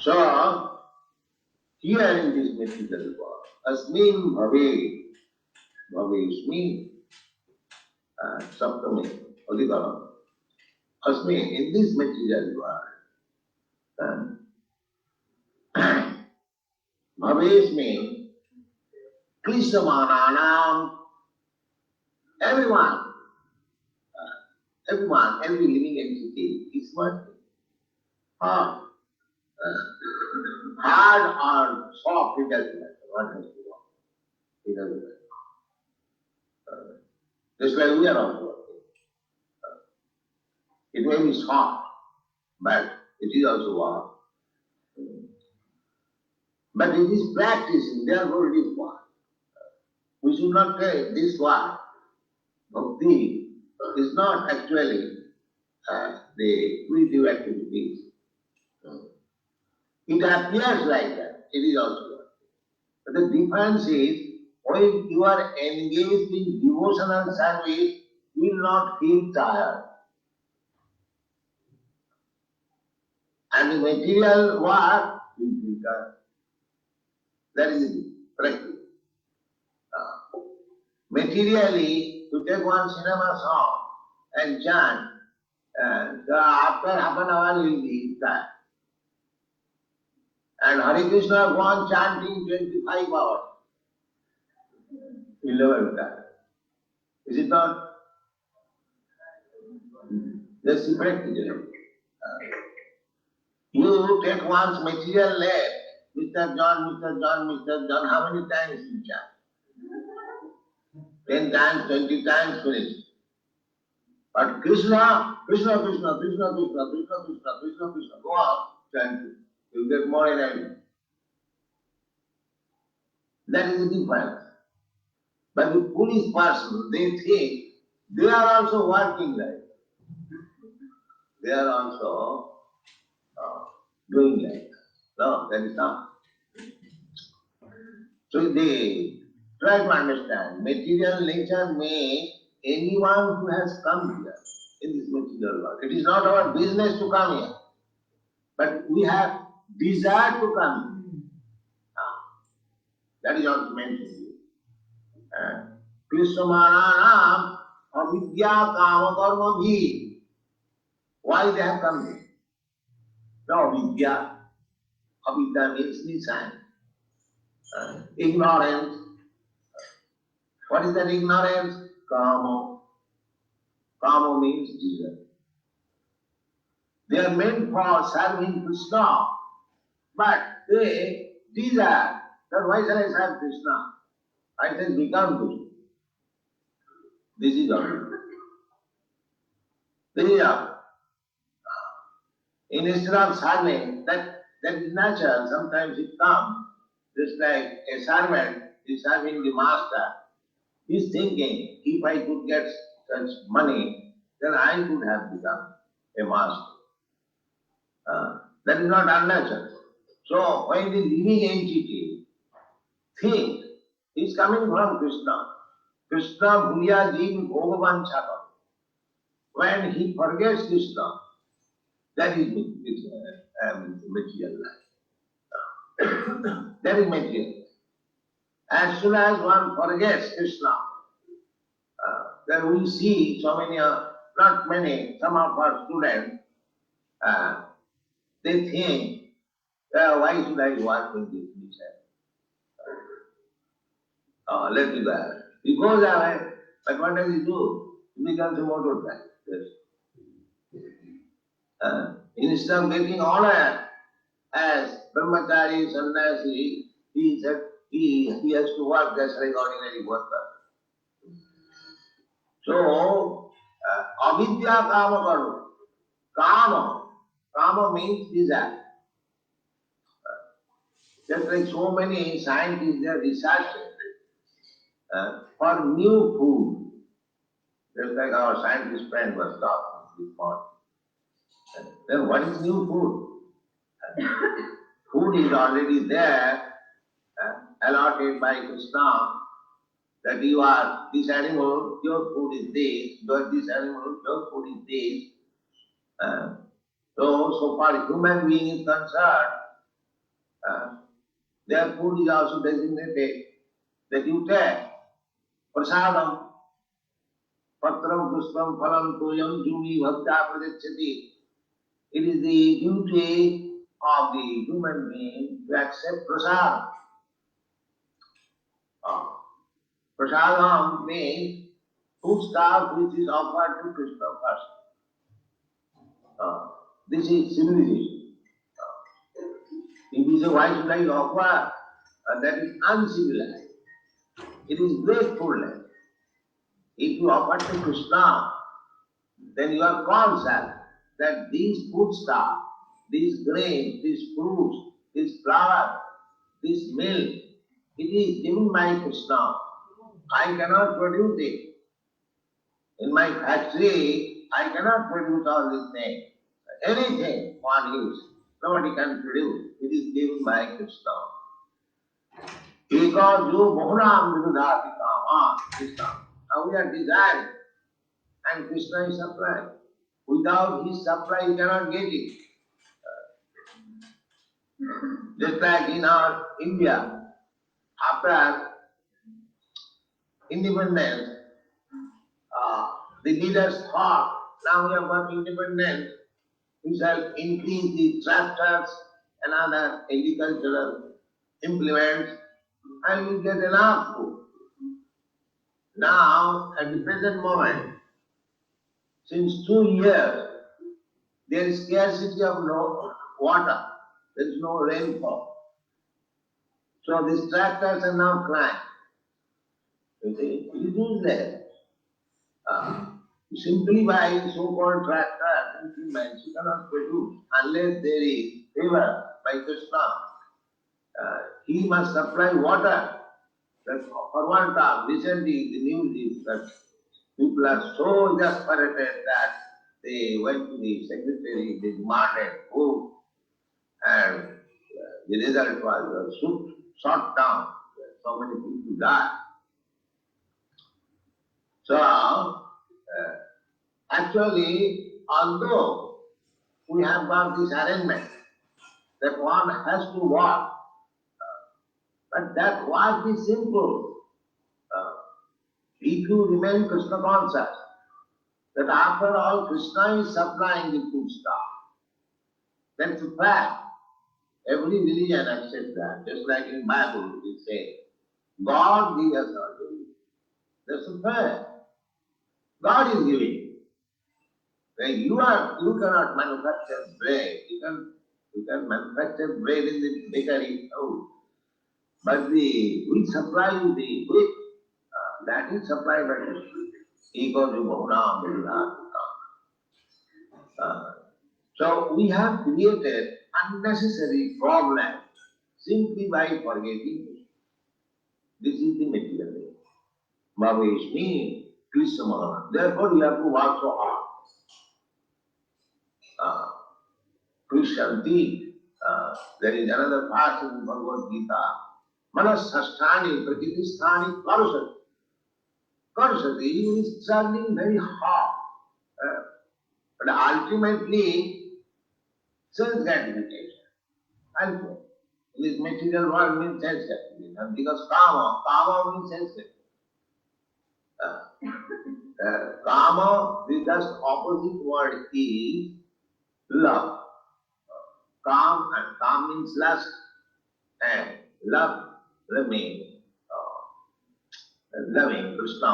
So, here in this material world, asmin bhave, bhave is me, saptami, adhikaram. Asmin, in this material world, bhave means Krishnamananam, everyone, every living entity is working hard. Hard or soft, it doesn't matter. What has to work? It doesn't matter. Just like we are also working. It may be soft, but it is also work. But it is practicing, therefore it is work. We should not take this work. Bhakti is not actually the creative activities. It appears like that. It is also work. But the difference is, when you are engaged in devotional service, you will not feel tired. And the material work will feel tired. That is the practice. Materially, to take one cinema song and chant, after half an hour you will be tired. And Hare Krishna go on chanting 25 hours. level time. Is it not? That's practically. You take one's material leg, Mr. John, Mr. John, Mr. John, how many times you chant? 10 times, 20 times, finished. But Krishna, Krishna, Krishna, Krishna, Krishna, Krishna, Krishna, Krishna, Krishna, go on, chant. You get more energy. That is the difference. But the foolish person, they think they are also working like that. They are also doing like that. No, that is not. So they try to understand material nature means anyone who has come here in this material world. It is not our business to come here, but we have desire to come here. That is also mentioned here. Krishnamananam avidya kama karma bhi. Why they have come here? No, avidya. Avidya means design. Ignorance. What is that ignorance? Kama. Kama means desire. They are meant for serving Krishna, but they desire that why shall I serve Krishna? I shall become Krishna. This is all. This is all. Instead of serving, that is natural. Sometimes it comes, just like a servant is serving the master. He is thinking, if I could get such money, then I could have become a master. That is not unnatural. So when the living entity thinks he is coming from Krishna, Krishna bhuya jiv bhogavan chakam. When he forgets Krishna, that is material life. That is material. As soon as one forgets Krishna, then we see so many, not many, some of our students, they think, why should I work with this mission? Let it go. He goes away, but what does he do? He becomes a motor guy. Yes. Instead of getting honor as brahmachari, sannyasi, he said he has to work just like ordinary worker. So, avidya kama karma. Kama means desire. Just like so many scientists, they are researching for new food. Just like our scientist friend was talking this morning. Then what is new food? Food is already there, allotted by Krishna, that you are this animal, your food is this, you are this animal, your food is this. So far human being is concerned, their food is also designated that you take prasadam, patram, puspam, phalam, toyam, jumi, bhakta, pradachati. It is the duty of the human being to accept prasadam. Prasadam means food stuff which is offered to Krishna first. This is civilization. If you say, why should I offer? That is uncivilized. It is gratefulness. If you offer to Krishna, then you are conscious that these foodstuffs, these grains, these fruits, this flour, this milk, it is given by Krishna. I cannot produce it. In my factory, I cannot produce all these things. Anything one use, nobody can produce. It is given by Krishna. Because you mohanam vidudhati kama, Krishna. Now we are desiring, and Krishna is supplying. Without his supply, you cannot get it. Just like in our India, after independence, the leaders thought, now we have got independence, we shall increase the tractors and other agricultural implements, and we get enough food. Now, at the present moment, since 2 years, there is scarcity of no water. There is no rainfall. So these tractors are now flying. You see, it is useless. Simply by so-called tractors and implements, you cannot produce unless there is favor by Krishna. He must supply water. That's for one time. Recently, the news is that people are so desperate that they went to the secretary, they demanded food, and the result was shot down. So many people died. So, actually, although we have got this arrangement that one has to walk, but that walk is simple. If you remain Krishna conscious, that after all Krishna is supplying the food stuff, that's a fact. Every religion accepts that. Just like in Bible it says, God gives us our daily. That's a fact. God is giving. When you cannot manufacture bread. You can manufacture bread in the bakery. Oh. But we supply you the wheat. That is supplied by Krishna. So we have created unnecessary problems simply by forgetting Krishna. This is the material way. Bhaveshmi Krishna. Therefore you have to work so hard. Krishanti. There is another part in Bhagavad Gita. Manasasthani prakitisthani karusati. Karusati is sounding very hard. But ultimately, sense gratification. Ultimately. This material world means sense gratification. Because kama means sense gratification. Kama, the just opposite word is love. Kam means lust, and love remains loving Krishna.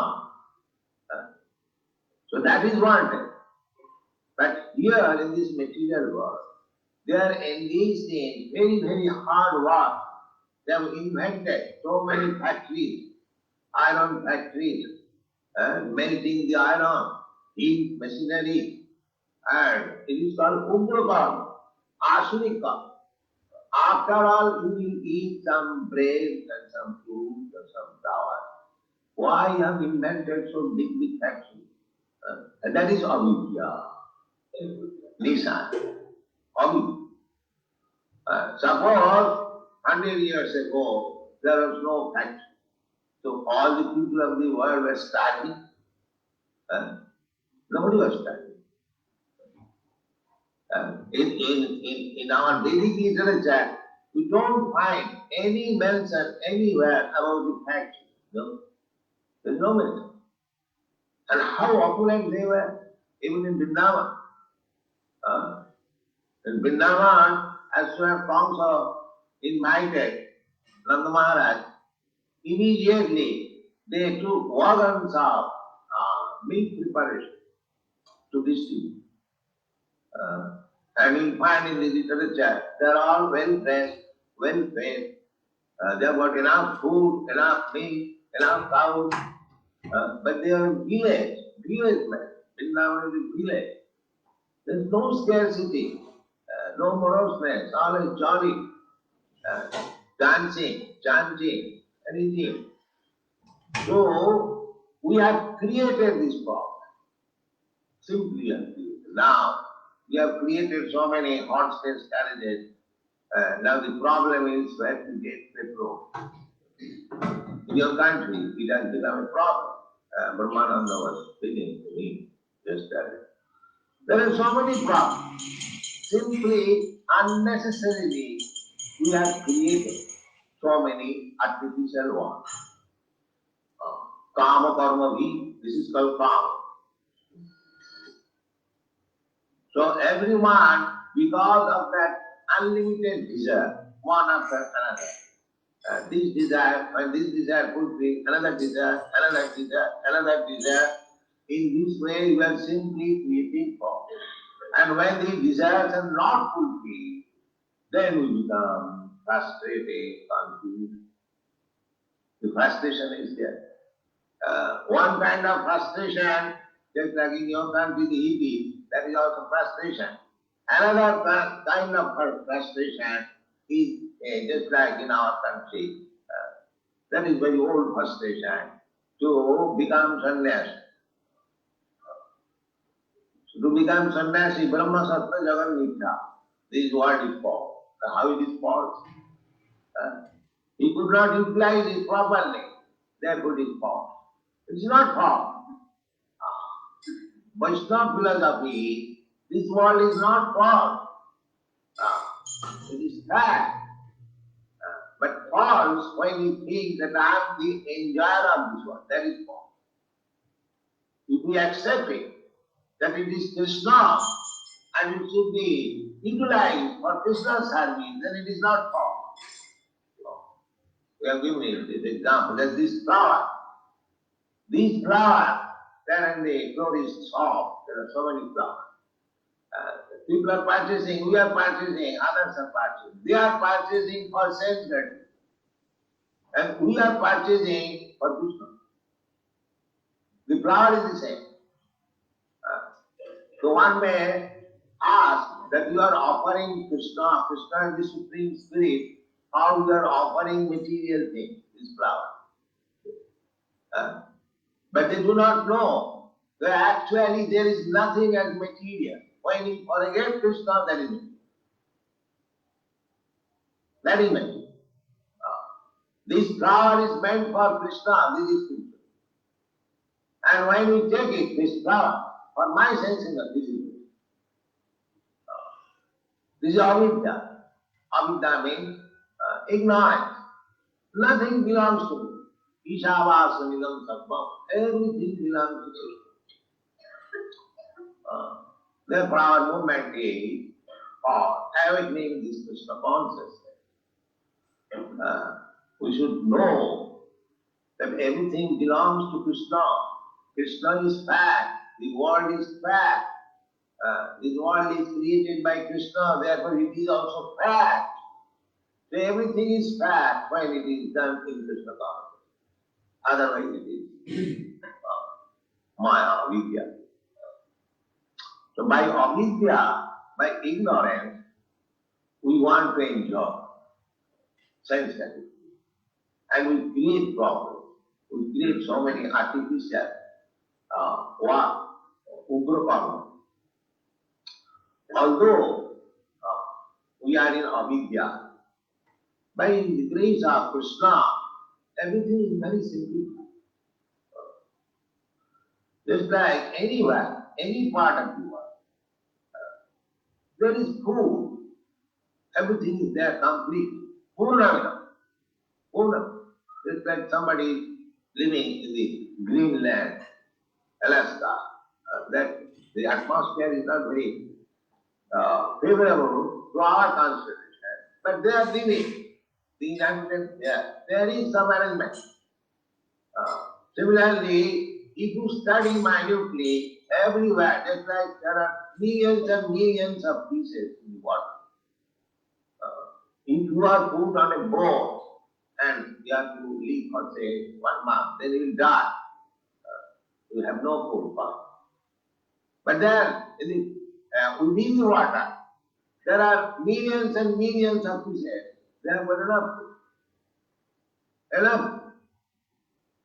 So that is one thing. But here in this material world, they are engaged in very, very hard work. They have invented so many factories, iron factories, melting the iron, heat machinery, and it is called Ugrokam, Asunikam. After all, you will eat some bread and some fruit or some flour. Why you have invented so big, big factory? And that is avidya, Nissan, avidya. Suppose 100 years ago there was no factory, so all the people of the world were starving. Nobody was starving. In our Vedic literature, we don't find any mention anywhere about the factory. No, there is no mention. And how opulent they were, even in Vrindavan. In Vrindavan, as soon as Kamsa invited Nanda Maharaj, immediately they took wagons of milk preparation to distribute. And you'll find in the literature, they are all well dressed, well fed. They have got enough food, enough milk, enough cows. But they are village men. Vrindavan is a village. There is no scarcity, no moroseness, always jolly, dancing, chanting, anything. So we have created this problem. Simply and clearly. Now we have created so many horse-less carriages. Now the problem is where to get petrol. In your country, it has become a problem. Brahmananda was speaking to me just that. There are so many problems. Simply, unnecessarily, we have created so many artificial ones. Kama karma bhi, this is called kama. So everyone, because of that unlimited desire, one after another, this desire, when this desire fulfilled, another desire, another desire, another desire. In this way you are simply creating form. And when these desires are not fulfilled, then we become frustrated, confused. The frustration is there. One kind of frustration, just like in your country, the heat, that is also frustration. Another kind of frustration is just like in our country. That is very old frustration, to become sannyasi. To become sannyasi, Brahma Sattva Jagan Mithya. This word is false. How it is false? He could not utilize it properly. Therefore it is false. It is not false. Vaishnava philosophy, this world is not false. It is fact. But false when you think that I am the enjoyer of this world. That is false. If we accept it, that it is Krishna and it should be utilized for Krishna's service, then it is not false. We have given it this example that this flower, there and the floor is soft, there are so many flowers. People are purchasing, we are purchasing, others are purchasing. They are purchasing for sense gratification. And we are purchasing for Krishna. The flower is the same. So one may ask that you are offering Krishna, Krishna is the Supreme Spirit, how you are offering material things, this flower. But they do not know that actually there is nothing as material. When you forget Krishna, that is material. That is material. This flower is meant for Krishna, this is Krishna. And when we take it, this flower, for my sensing of this is Krishna. This is avidya. Avidya means ignorance. Nothing belongs to me. Ishavasvanidam sarvam. Everything belongs to Krishna. Therefore our movement is for awakening this Krishna consciousness. We should know that everything belongs to Krishna. Krishna is fact. The world is fact. This world is created by Krishna, therefore it is also fact. So everything is fact when it is done in Krishna consciousness. Otherwise it is Maya, avidya. So by avidya, by ignorance, we want to enjoy sense satisfaction. And we create problems. We create so many artificial work, ugra. Although we are in avidya, by the grace of Krishna, everything is very simple. Just like anywhere, any part of the world, there is food. Everything is there complete. Purnamita. Just like somebody living in the Greenland, Alaska, that the atmosphere is not very favorable to our constitution, but they are living. The inhabitants there is some arrangement. Similarly, if you study minutely everywhere, just like there are millions and millions of pieces in the water. If you are put on a boat and you have to live for say 1 month, then you will die. You have no food for it. But then within the water, there are millions and millions of pieces. They have got enough food. Enough.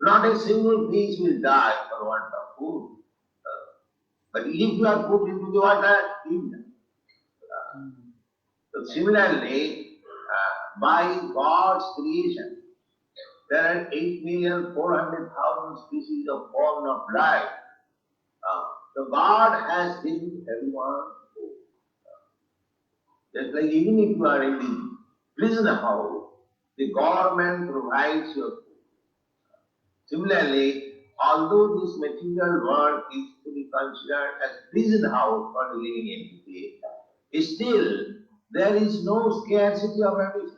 Not a single piece will die for want of food. But if you are put into the water, you die. So similarly, by God's creation, there are 8,400,000 species of form of life. So God has given everyone food. Just like even if you are in the prison house, the government provides your food. Similarly, although this material world is to be considered as prison house for the living entity, still there is no scarcity of everything.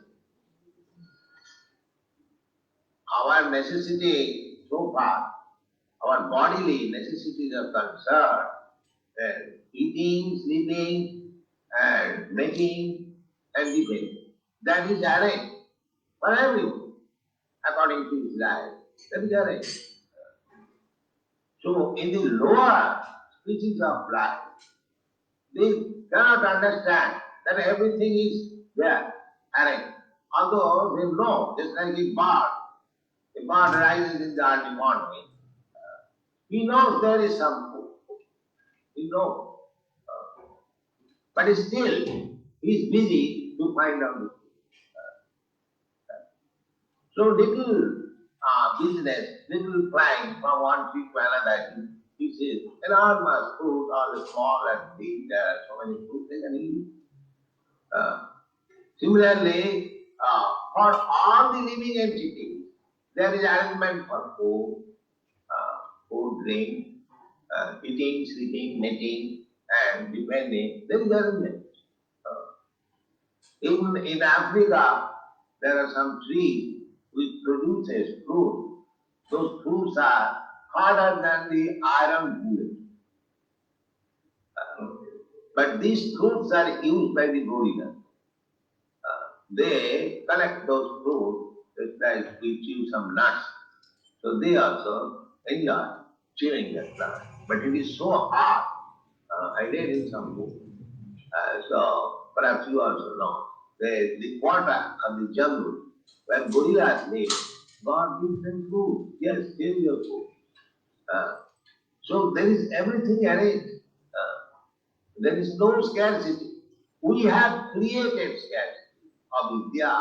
our necessity so far, our bodily necessities are concerned, and eating, sleeping, and making, and living. That is arranged for everyone, according to his life. That is arranged. So in the lower species of life, they cannot understand that everything is there, arranged. Although they know, just like a bird rises in the early morning, he knows there is some food. He knows. But still, he is busy to find out the food. So little business, little flying from one tree to another, he says, enormous food, all small and big, there are so many food they can eat. Similarly, for all the living entities, there is arrangement for food, food, drink, eating, sleeping, mating, and depending. There is arrangement. Even in Africa, there are some trees which produces fruit. Those fruits are harder than the iron bullet. But these fruits are used by the Gorilla. They collect those fruits, just like we chew some nuts. So they also enjoy chewing that plant. But it is so hard. I read in some book. So perhaps you also know. The quarter of the jungle where gorillas live, God gives them food. Yes, here is your food. So there is everything arranged. There is no scarcity. We have created scarcity of Vidya.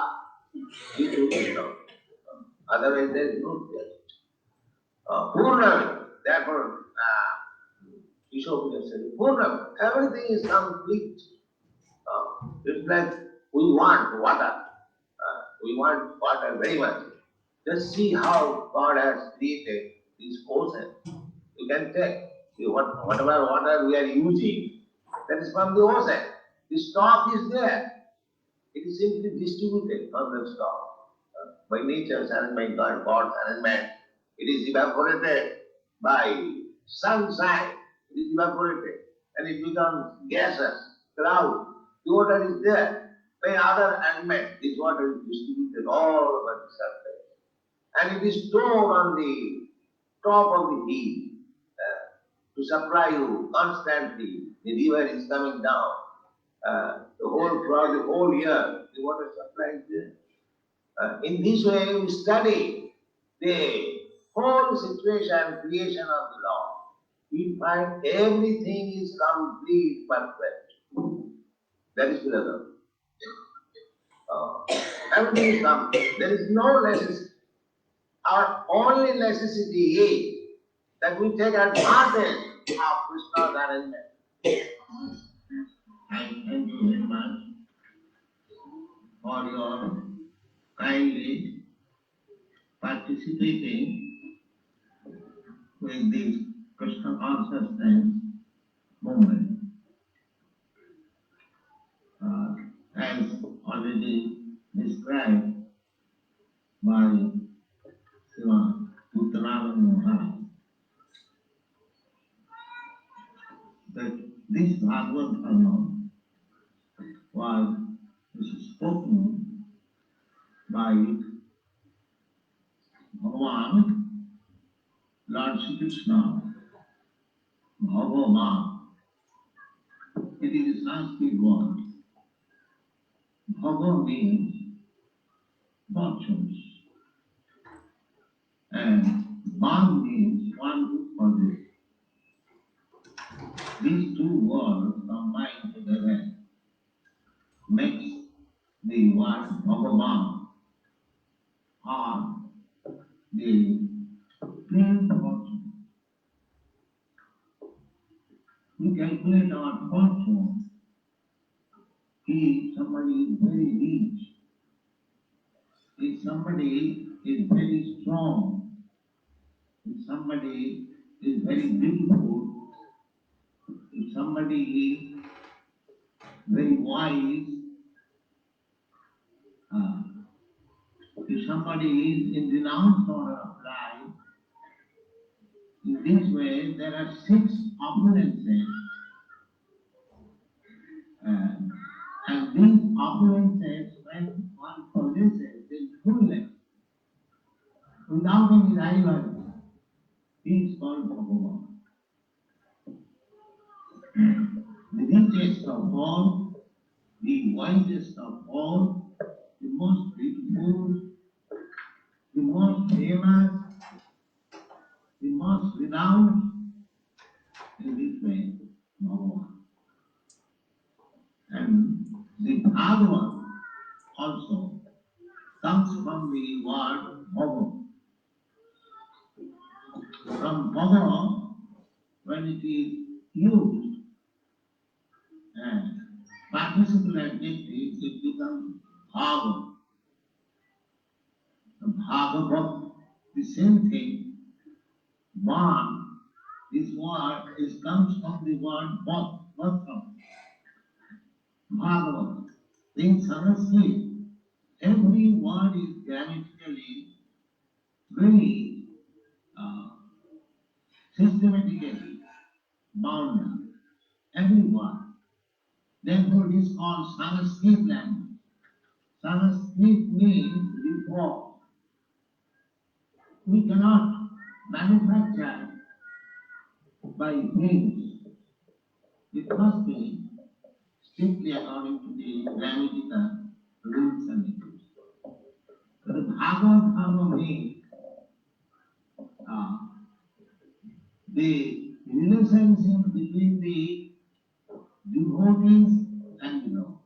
We do know. Otherwise there is no scarcity. Purnam, therefore, Ishopia said, Purnam, everything is complete. It's like we want water. We want water very much. Just see how God has created this ocean. You can take whatever water we are using, that is from the ocean. The stock is there. It is simply distributed on the stock. By nature's arrangement, God's arrangement, it is evaporated by sunshine. It is evaporated and it becomes gaseous, cloud. The water is there. By other arrangement, this water is distributed all over the surface. And it is stored on the top of the hill to supply you constantly. The river is coming down. Throughout the whole year, the water supply is there. In this way, we study the whole situation, creation of the Lord. We find everything is complete, perfect. That is philosophy. Everything is complete. There is no necessity. Our only necessity is that we take advantage of Krishna's arrangement. Thank you very much for your kindly participating with this Krishna consciousness movement. As already described by Swami Maharaj, that this Bhagavad Dharma was spoken by Bhagavan, Lord Shri Krishna, Bhagavad. It is a Sanskrit word. Bhagavad means fortunes, and Bhag means one who possesses. These two words combined together makes the word Bhagavan, or the plain fortune. We calculate our fortune. If somebody is very rich, if somebody is very strong, if somebody is very beautiful, if somebody is very wise, if somebody is in renounced order of life, in this way there are 6 opulences, and these opulences, when one possesses in fullness, without any rival, he is called Bhagavan. The richest of all, the wisest of all, the most beautiful, the most famous, the most renowned, in this way, Bhagavan. And the Bhagavan also comes from the word Bhagavan. From Bhagavan, when it is used as participle adjective, it becomes Bhagavan. Bhagavat, the same thing. Bhav, this word comes from the word Bhagavat. Bhagavat. In Sanskrit, every word is grammatically very systematically bound up. Every word. Therefore, it is called Sanskrit language. Sanskrit means reform. We cannot manufacture by means. It must be strictly according to the grammatical rules and rules. The Bhagavad Dharma means the relationship between the devotees and the Lord.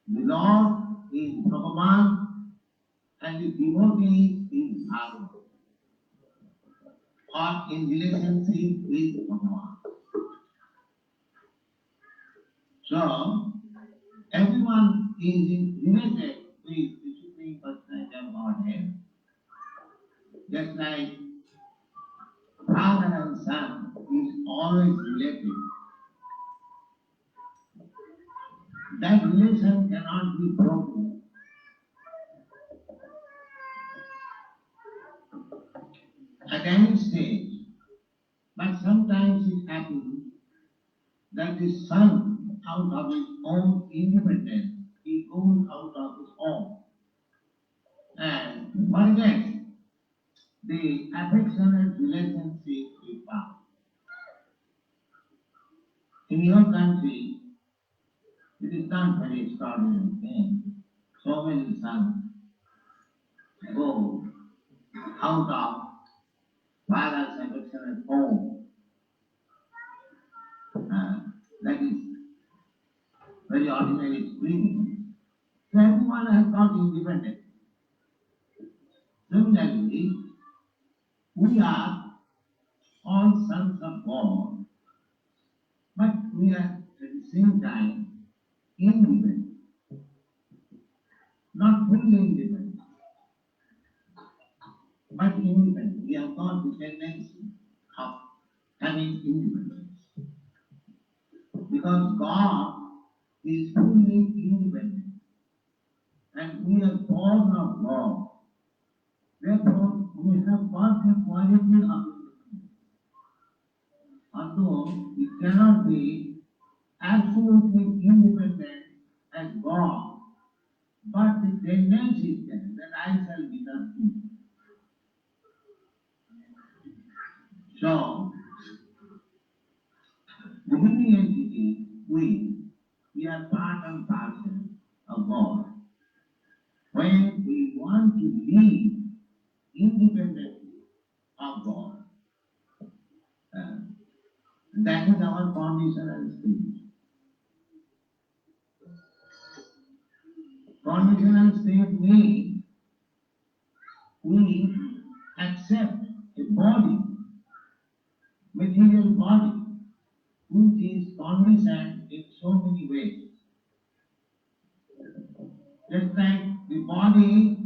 The Lord is Bhagavan and the devotee is Bhagavan, or in relationship with Bhagavan. So, everyone is related with the Supreme Personality of Godhead, just like father and son is always related. That relation cannot be broken. At any stage, but sometimes it happens that the son, out of his own independence, he goes out of his home and forgets the affectionate relationship with father. In your country, it is not very extraordinary thing. So many sons go out of father's affectionate home. That is very ordinary experience. So everyone has got independence. Similarly, we are all sons of God, but we are at the same time independent, not fully independent, but independent. We have got the tendency of having independence. Because God is fully independent, and we are born of God. Therefore, we have got the quality of independence. Although we cannot be absolutely independent as God, but the tendency is there that I shall become independent. So, the living entity, we are part and parcel of God. When we want to live independently of God, that is our conditional state. Conditional state means we accept a body, material body, which is conditioned in so many ways. Just like the body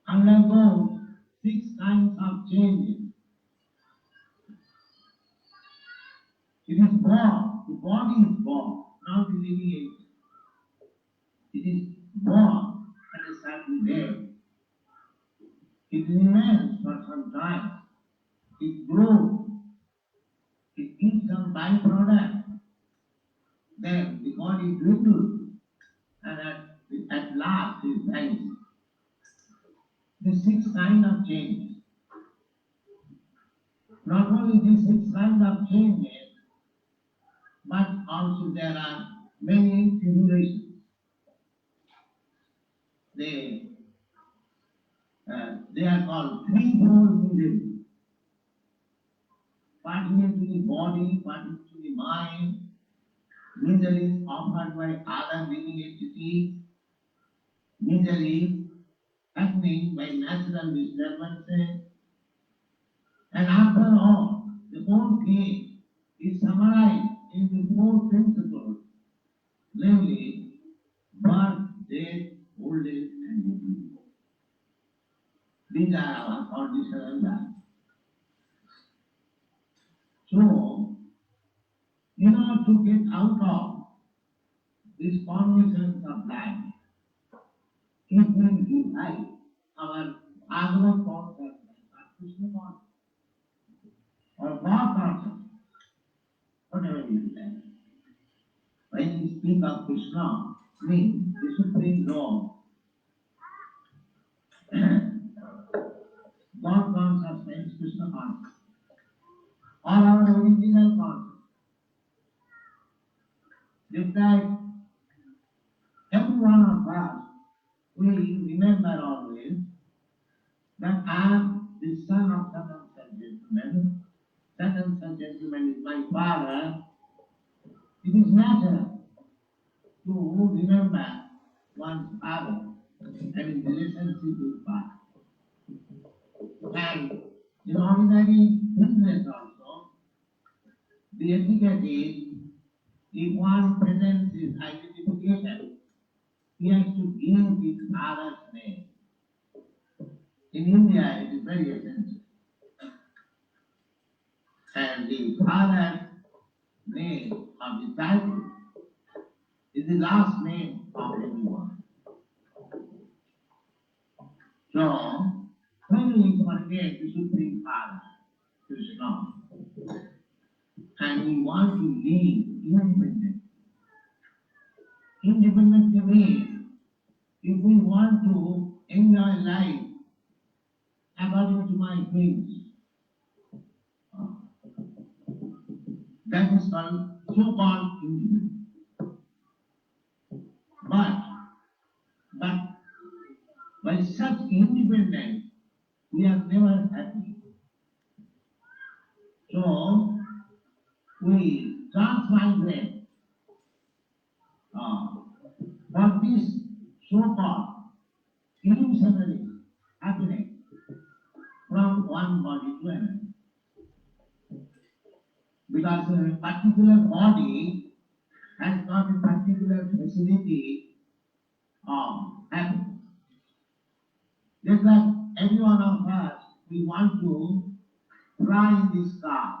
undergoes 6 kinds of changes. It is born, the body is born, not the living entity. It is born, exactly there. It remains for some time. It grows. It gives some byproduct. Then the body dwindles and at last it dies. The six kinds of changes. Not only these six kinds of changes, but also there are many tribulations. They are called threefold misery. Pertaining to the body, pertaining to the mind, misery offered by other living entities, misery happening by natural disturbances, and after all, the whole thing is summarized into four principles, namely birth, death, old age, and disease. These are our conditional life. So, in order to get out of these conditions of life, if we divide our Bhagavad consciousness or Krishna consciousness or God consciousness, whatever it is. When we speak of Krishna, means the Supreme Lord, God consciousness, Krishna consciousness, or our original consciousness. Just like every one of us, we remember always that I am the son of such and such gentleman. Such and such gentleman is my father. It is natural to remember one's father and his relationship with father. And in ordinary business also, the etiquette is, if one presents his identification, he has to give his father's name. In India, it is very essential. And the father's name of the title is the last name of everyone. So, when we forget the Supreme Father, Krishna, and we want to live independent. Independent means, if we want to enjoy life according to my whims, that is called so-called independence. But by such independence, we are never happy. So, we transmigrate for this so-called illusionary happiness from one body to another. Because a particular body has got a particular facility of happiness. Just like every one of us, we want to fly in the sky.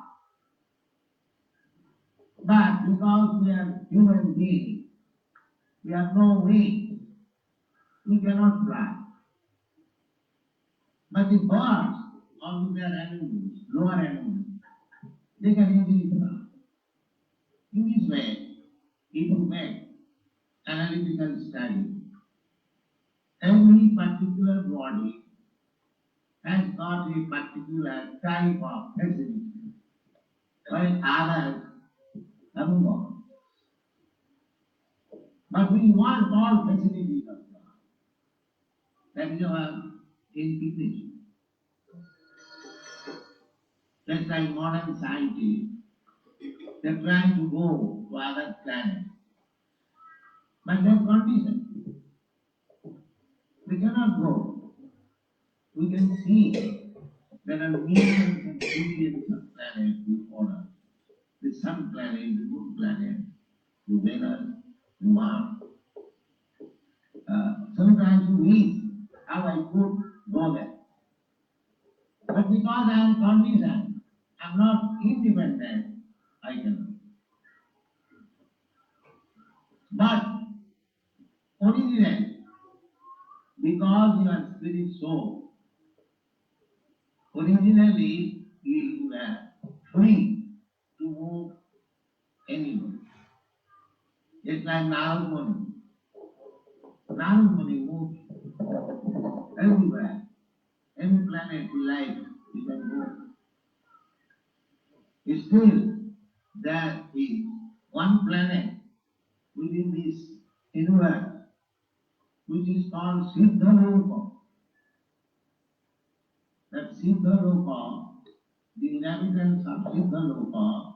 But because we are human beings, we have no wings, we cannot fly. But the birds, all their animals, lower animals, they can easily fly. In this way, if you make analytical study, every particular body has got a particular type of facility, while others haven't got. But we want all facilities of God. That is our indignation. Just like modern scientists, they're trying to go to other planets. But they're conditioned. They cannot go. We can see there are millions and billions of planets before us. The sun planet, the moon planet, the Venus, the Mars. Sometimes you wish how I could go there. But because I am conditioned, I am not independent, I cannot. But originally, Because your spirit soul, originally you were free to move anywhere. It's like Narad Muni. Narad Muni moves everywhere. Any planet you like, you can go. Still, there is one planet within this universe which is called Siddha-Rupa. That Siddha-Rupa, the inhabitants of Siddha-Rupa,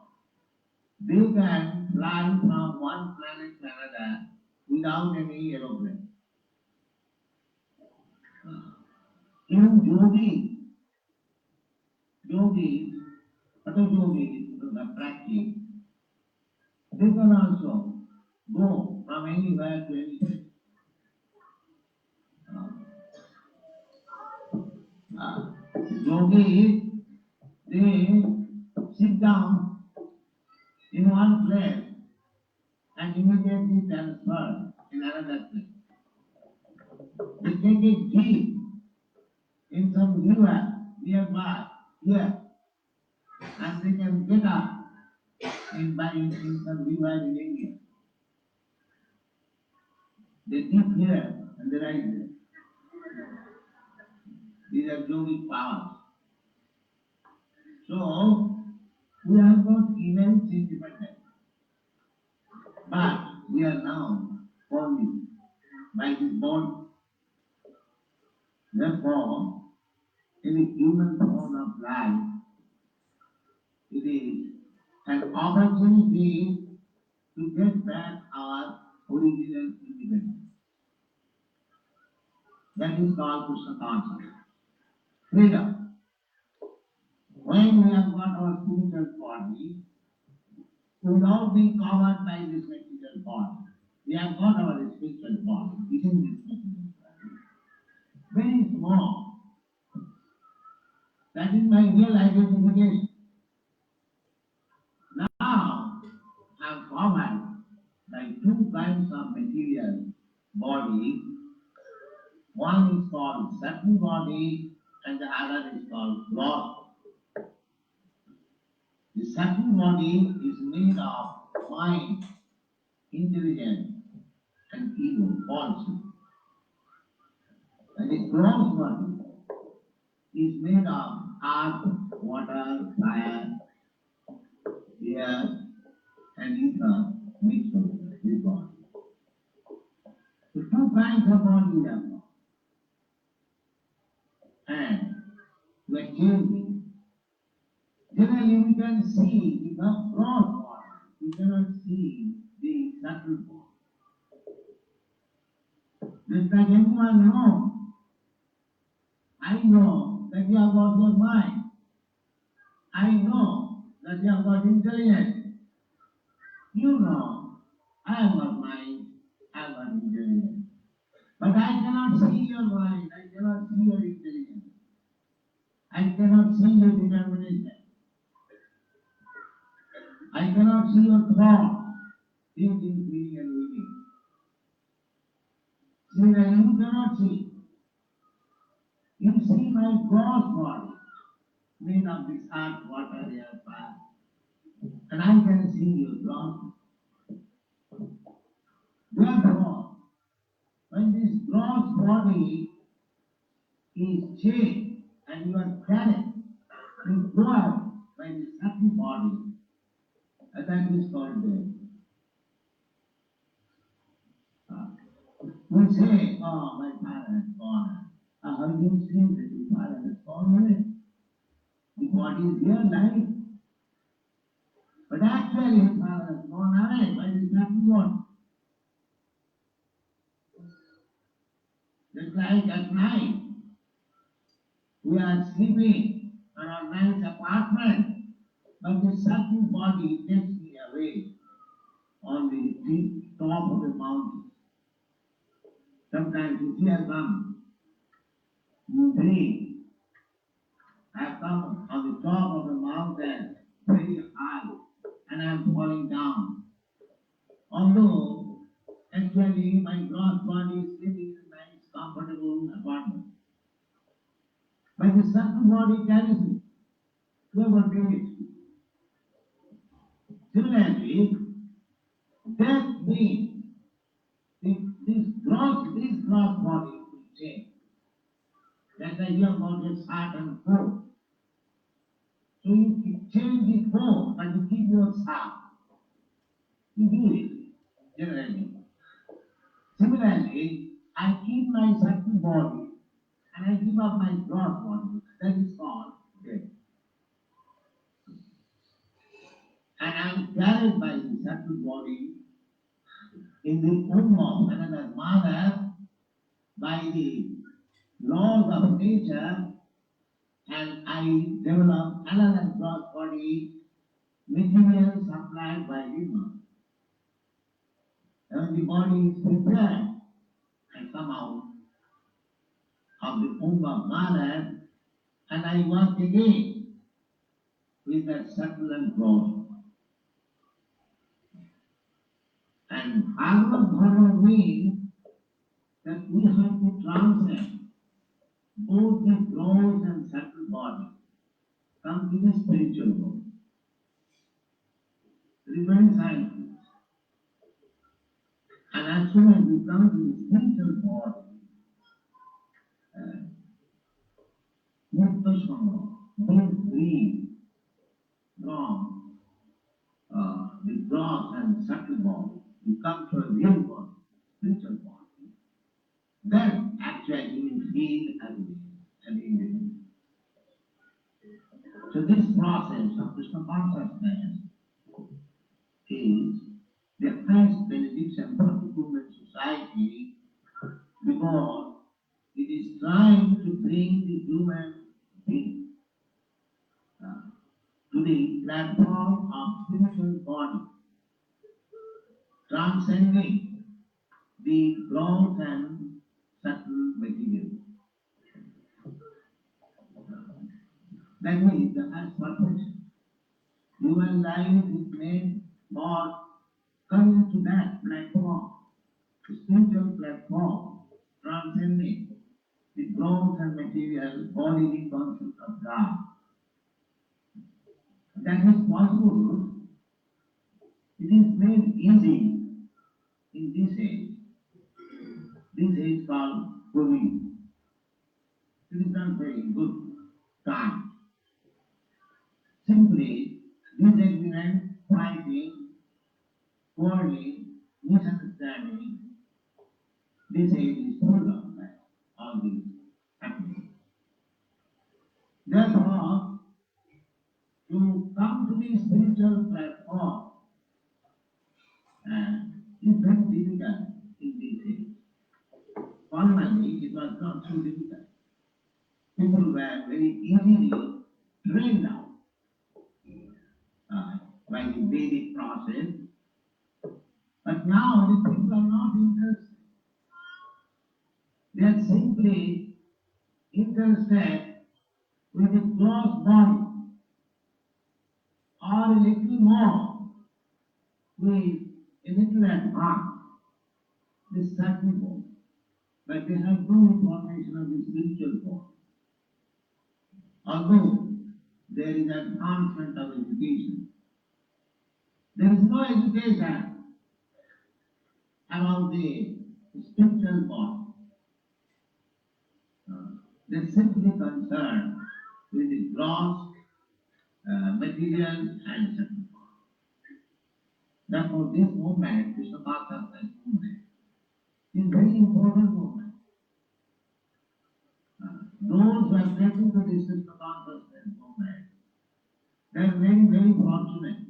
they can fly from one planet to another without any aeroplane. Even yogis, other yogis, the practice, they can also go from anywhere to anywhere. Yogis, they sit down in one place and immediately transfer in another place. They take a deep in some river nearby here, and they can get up in some river in India. They dip here and they rise there. These are yogic powers. So we have got immense independence. But we are now only by this body. Therefore, in the human form of life, it is an opportunity to get back our original independence. That is called Krishna consciousness. Freedom. When we have got our spiritual body, without being covered by this material body, we have got our spiritual body within this material body. Very small. That is my real identification. Now, I am covered by two kinds of material body. One is called subtle body and the other is called gross. The subtle body is made of mind, intelligence, and ego, falsehood. And the gross body is made of earth, water, fire, air, and ether mixed together, this body. The two kinds of body we have got. And we are changing. Generally, we can see the gross body. We cannot see the subtle body. Just like anyone knows, I know that you have got your mind. I know that you have got intelligence. You know, I have got mind, I have got intelligence. But I cannot see your mind, I cannot see your intelligence. I cannot see your determination. I cannot see your thought, thinking, feeling, and willing. See that you cannot see. You see my gross body, made of this earth, water, air, fire. And I can see your gross. Therefore, when this gross body is changed and you are carried to go out by the subtle body, that is called death. We say, oh, my father has gone. How do you see that your father has gone away? The body is here, life. But actually, his father has gone away by the subtle body. Just like at night, we are sleeping in our nice apartment, but the subtle body takes me away on the deep top of the mountain. Sometimes you see I come in dream. I come on the top of the mountain, very high, and I am falling down. Although actually my gross body is sleeping in a nice, comfortable But the subtle body carries it. Whoever did it. Similarly, death means this gross body will change. That's why you have got your heart and soul. So you change the form, but you keep your heart. You do it, generally. Similarly, I keep my subtle body and I give up my gross body. That is called death. And I am carried by the subtle body in the womb of another mother by the laws of nature, and I develop another gross body, material supplied by the mother. When the body is prepared, I come out of the womb of mother and I work again with that subtle and gross. And Bhagavad means that we have to transcend both the gross and subtle body, come to the spiritual world. Remain silent. And as soon as we come to the spiritual body, Mukta Swami, being free from the gross and subtle body, we come to a real body, spiritual body. Then actually we will feel an individual. So this process of Krishna consciousness is the highest benediction for the human society, because it is trying to bring the human being to the platform of spiritual body, transcending the gross and subtle material. That means the highest perfection. Human life is made for coming to that platform, the spiritual platform, transcending the gross and material bodily concept of God. That is possible. It is made easy in this age. This age called COVID. It is not very good time. Simply disagreement, fighting, quarreling, misunderstanding. This age is full of that, all these happening. Therefore, to come to the spiritual platform is very difficult in this age. Formerly, it was not so difficult. People were very easily trained out by the Vedic process. But now the people are not interested. They are simply interested with a close body or a little more with a little advance, the subtle body. But they have no information of the spiritual body. Although there is advancement of education, there is no education about the spiritual body. They are simply concerned with the gross, material and subtle body. Therefore, this movement, Krishna consciousness movement, is a very important movement. Those who are getting to this Krishna consciousness movement, they are very, very fortunate.